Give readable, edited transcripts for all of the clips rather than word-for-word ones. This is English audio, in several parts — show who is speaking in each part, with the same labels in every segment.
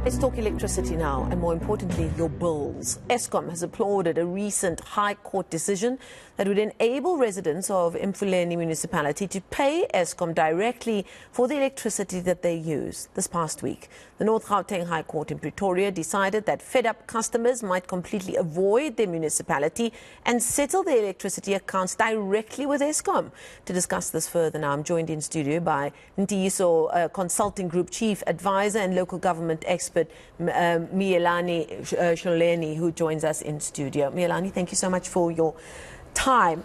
Speaker 1: Let's talk electricity now, and more importantly, your bills. Eskom has applauded a recent High Court decision that would enable residents of Emfuleni Municipality to pay Eskom directly for the electricity that they use. This past week, the North Gauteng High Court in Pretoria decided that fed-up customers might completely avoid their municipality and settle their electricity accounts directly with Eskom. To discuss this further now, I'm joined in studio by Ntiyiso Consulting Group Chief Advisor and Local Government Expert Miyelani Holeni, who joins us in studio. Miyelani, thank you so much for your time.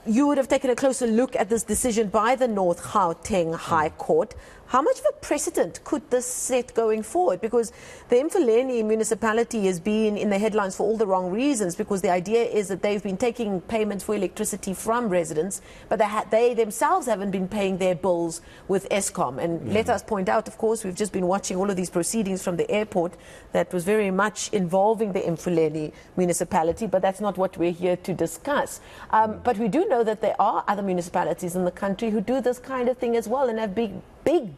Speaker 1: You would have taken a closer look at this decision by the North Gauteng High Court. How much of a precedent could this set going forward? Because the Emfuleni Municipality has been in the headlines for all the wrong reasons, because the idea is that they've been taking payments for electricity from residents, but they themselves haven't been paying their bills with Eskom. And let us point out, of course, we've just been watching all of these proceedings from the airport that was very much involving the Emfuleni Municipality, but that's not what we're here to discuss. But we do know that there are other municipalities in the country who do this kind of thing as well and have big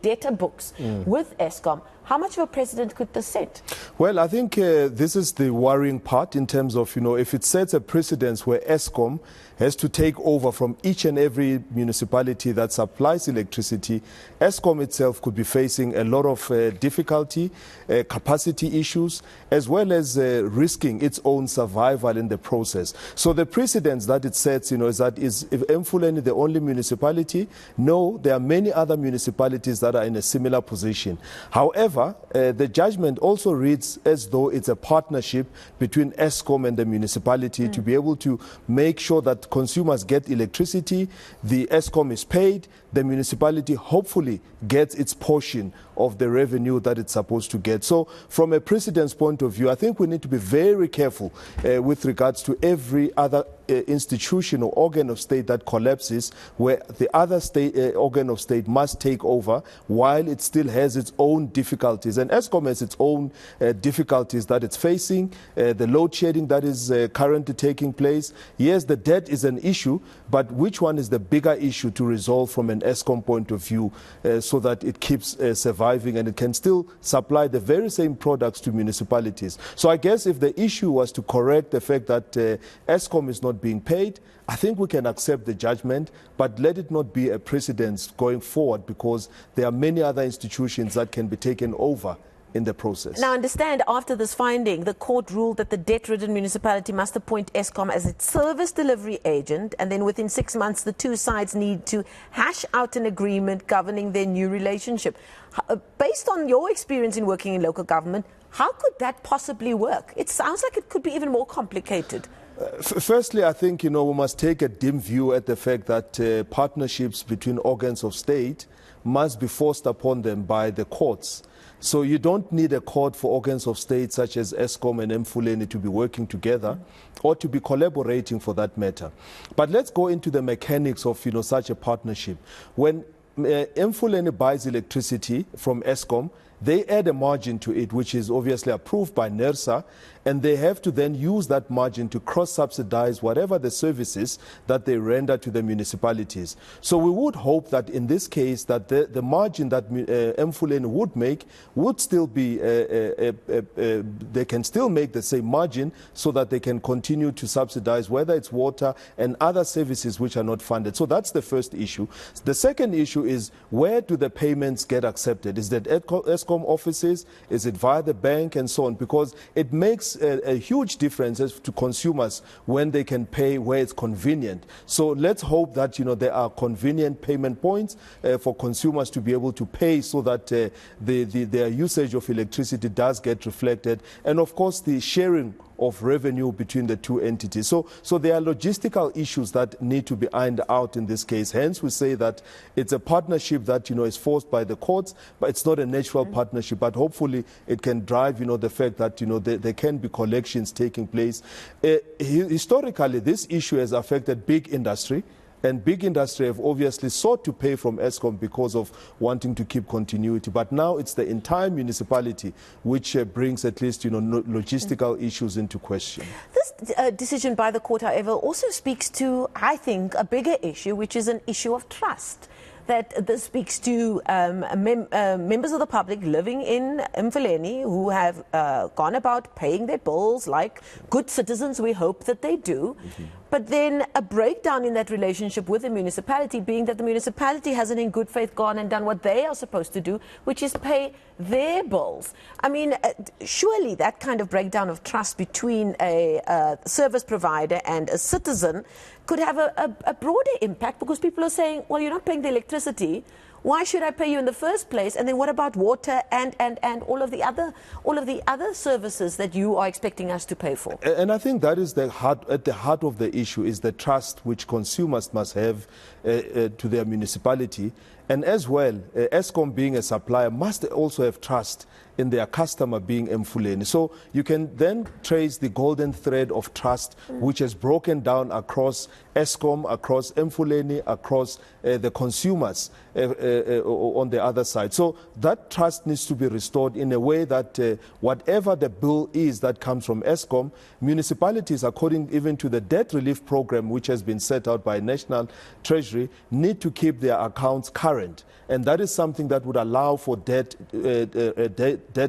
Speaker 1: debtor books with Eskom. How much of a precedent could this set?
Speaker 2: Well, I think this is the worrying part in terms of, if it sets a precedence where Eskom has to take over from each and every municipality that supplies electricity, Eskom itself could be facing a lot of difficulty, capacity issues, as well as risking its own survival in the process. So the precedence that it sets, is if Emfuleni the only municipality? No, there are many other municipalities that are in a similar position. However, the judgment also reads as though it's a partnership between Eskom and the municipality to be able to make sure that consumers get electricity, the Eskom is paid, the municipality hopefully gets its portion of the revenue that it's supposed to get. So from a precedence point of view, I think we need to be very careful with regards to every other institution or organ of state that collapses, where the other state organ of state must take over while it still has its own difficulties. And Eskom has its own difficulties that it's facing, the load shedding that is currently taking place. Yes, the debt is an issue, but which one is the bigger issue to resolve from an Eskom point of view so that it keeps surviving and it can still supply the very same products to municipalities? So I guess if the issue was to correct the fact that Eskom is not being paid, I think we can accept the judgment, but let it not be a precedent going forward, because there are many other institutions that can be taken over in the process.
Speaker 1: Now, understand, after this finding, the court ruled that the debt-ridden municipality must appoint Eskom as its service delivery agent, and then within 6 months, the two sides need to hash out an agreement governing their new relationship. Based on your experience in working in local government, how could that possibly work? It sounds like it could be even more complicated.
Speaker 2: Firstly, I think, we must take a dim view at the fact that partnerships between organs of state must be forced upon them by the courts. So you don't need a court for organs of state such as Eskom and Emfuleni to be working together or to be collaborating for that matter. But let's go into the mechanics of, such a partnership. When Emfuleni buys electricity from Eskom, they add a margin to it, which is obviously approved by NERSA, and they have to then use that margin to cross-subsidize whatever the services that they render to the municipalities. So we would hope that in this case that the margin that Emfuleni would make would still be, they can still make the same margin so that they can continue to subsidize whether it's water and other services which are not funded. So that's the first issue. The second issue is, where do the payments get accepted? Is that Eskom offices? Is it via the bank and so on? Because it makes a huge difference to consumers when they can pay where it's convenient. So let's hope that there are convenient payment points for consumers to be able to pay, so that their usage of electricity does get reflected, and of course the sharing of revenue between the two entities. So there are logistical issues that need to be ironed out in this case. Hence, we say that it's a partnership that is forced by the courts, but it's not a natural partnership. But hopefully, it can drive the fact that there can be collections taking place. Historically, this issue has affected big industry. And big industry have obviously sought to pay from Eskom because of wanting to keep continuity. But now it's the entire municipality which brings at least logistical issues into question.
Speaker 1: This decision by the court, however, also speaks to, I think, a bigger issue, which is an issue of trust. that this speaks to members of the public living in Emfuleni who have gone about paying their bills like good citizens. We hope that they do. But then a breakdown in that relationship with the municipality, being that the municipality hasn't in good faith gone and done what they are supposed to do, which is pay their bills. I mean, surely that kind of breakdown of trust between a service provider and a citizen could have a broader impact, because people are saying, well, you're not paying the electricity. Why should I pay you in the first place? And then what about water and all of the other services that you are expecting us to pay for?
Speaker 2: And I think that is at the heart of the issue, is the trust which consumers must have to their municipality. And as well, Eskom being a supplier must also have trust in their customer being Emfuleni. So you can then trace the golden thread of trust which has broken down across Eskom, across Emfuleni, across the consumers on the other side. So that trust needs to be restored in a way that whatever the bill is that comes from Eskom, municipalities, according even to the debt relief program which has been set out by National Treasury, need to keep their accounts current. And that is something that would allow for debt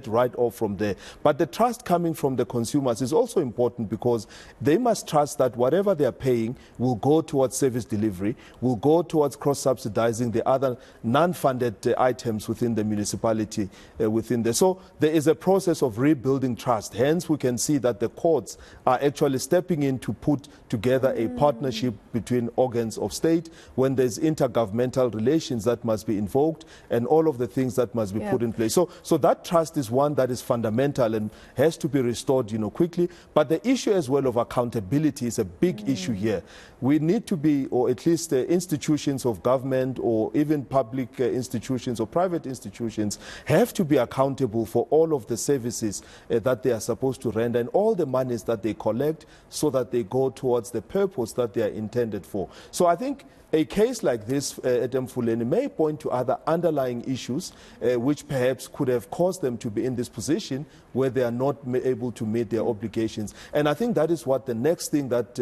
Speaker 2: write-off from there. But the trust coming from the consumers is also important, because they must trust that whatever they are paying will go towards service delivery, will go towards cross-subsidizing the other non-funded items within the municipality within there. So there is a process of rebuilding trust. Hence, we can see that the courts are actually stepping in to put together a partnership between organs of state when there's intergovernmental relations that must be invoked and all of the things that must be put in place. So that trust is one that is fundamental and has to be restored, quickly. But the issue as well of accountability is a big issue here. We need to be, or at least institutions of government or even public institutions or private institutions have to be accountable for all of the services that they are supposed to render and all the monies that they collect, so that they go towards the purpose that they are intended for. So I think a case like this at Emfuleni may point to other underlying issues which perhaps could have caused them to be in this position where they are not able to meet their obligations. And I think that is what the next thing that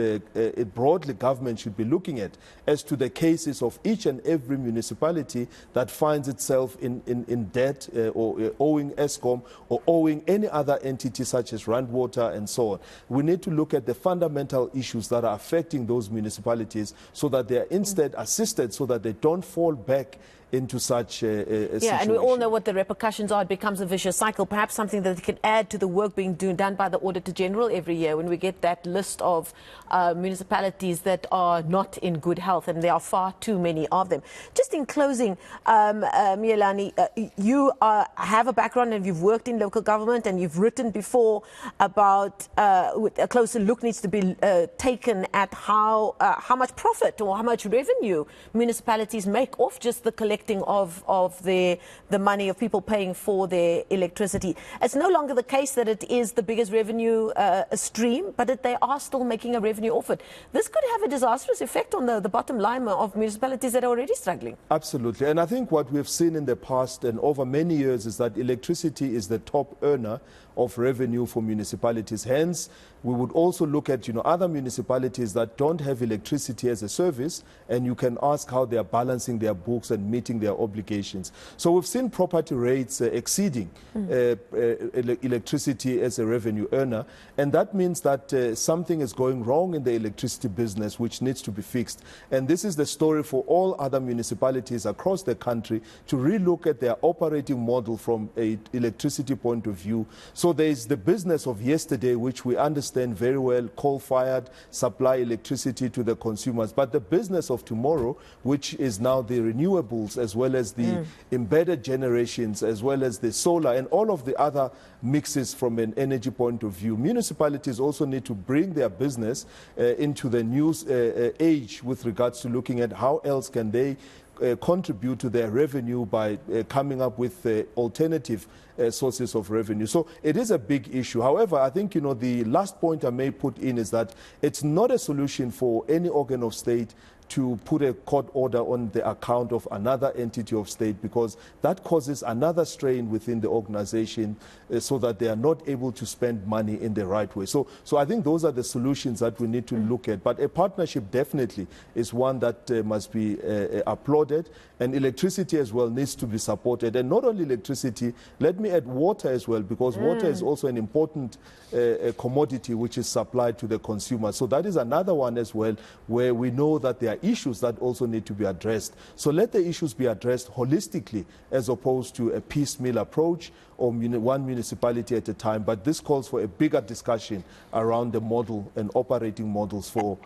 Speaker 2: broadly government should be looking at, as to the cases of each and every municipality that finds itself in debt or owing Eskom or owing any other entity such as Randwater and so on. We need to look at the fundamental issues that are affecting those municipalities, so that they are instead assisted, so that they don't fall back into such a situation.
Speaker 1: And we all know what the repercussions are. It becomes a vicious cycle. Perhaps something that can add to the work being done by the Auditor General every year, when we get that list of municipalities that are not in good health, and there are far too many of them. Just in closing, Miyelani, you have a background and you've worked in local government, and you've written before about a closer look needs to be taken at how much profit or how much revenue municipalities make off just the collection of the money of people paying for their electricity. It's no longer the case that it is the biggest revenue stream, but that they are still making a revenue off it. This could have a disastrous effect on the bottom line of municipalities that are already struggling.
Speaker 2: Absolutely. And I think what we've seen in the past and over many years is that electricity is the top earner of revenue for municipalities. Hence, we would also look at other municipalities that don't have electricity as a service, and you can ask how they are balancing their books and meeting their obligations. So we've seen property rates exceeding electricity as a revenue earner, and that means that something is going wrong in the electricity business which needs to be fixed. And this is the story for all other municipalities across the country, to relook at their operating model from an electricity point of view. So there is the business of yesterday, which we understand very well, coal-fired, supply electricity to the consumers. But the business of tomorrow, which is now the renewables, as well as the embedded generations, as well as the solar and all of the other mixes from an energy point of view. Municipalities also need to bring their business into the new age with regards to looking at how else can they contribute to their revenue by coming up with alternative sources of revenue. So it is a big issue. However, I think, the last point I may put in is that it's not a solution for any organ of state to put a court order on the account of another entity of state, because that causes another strain within the organization so that they are not able to spend money in the right way. So I think those are the solutions that we need to look at. But a partnership definitely is one that must be applauded, and electricity as well needs to be supported. And not only electricity, let me add water as well, because water is also an important commodity which is supplied to the consumer. So that is another one as well, where we know that there are issues that also need to be addressed. So let the issues be addressed holistically as opposed to a piecemeal approach or one municipality at a time. But this calls for a bigger discussion around the model and operating models for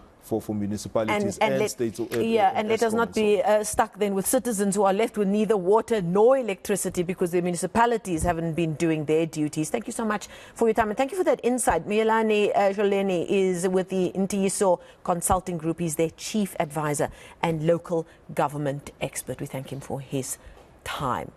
Speaker 2: municipalities and states.
Speaker 1: And let us not be stuck then with citizens who are left with neither water nor electricity because the municipalities haven't been doing their duties. Thank you so much for your time, and thank you for that insight. Miyelani Holeni is with the Ntiyiso Consulting Group. He's their chief advisor and local government expert. We thank him for his time.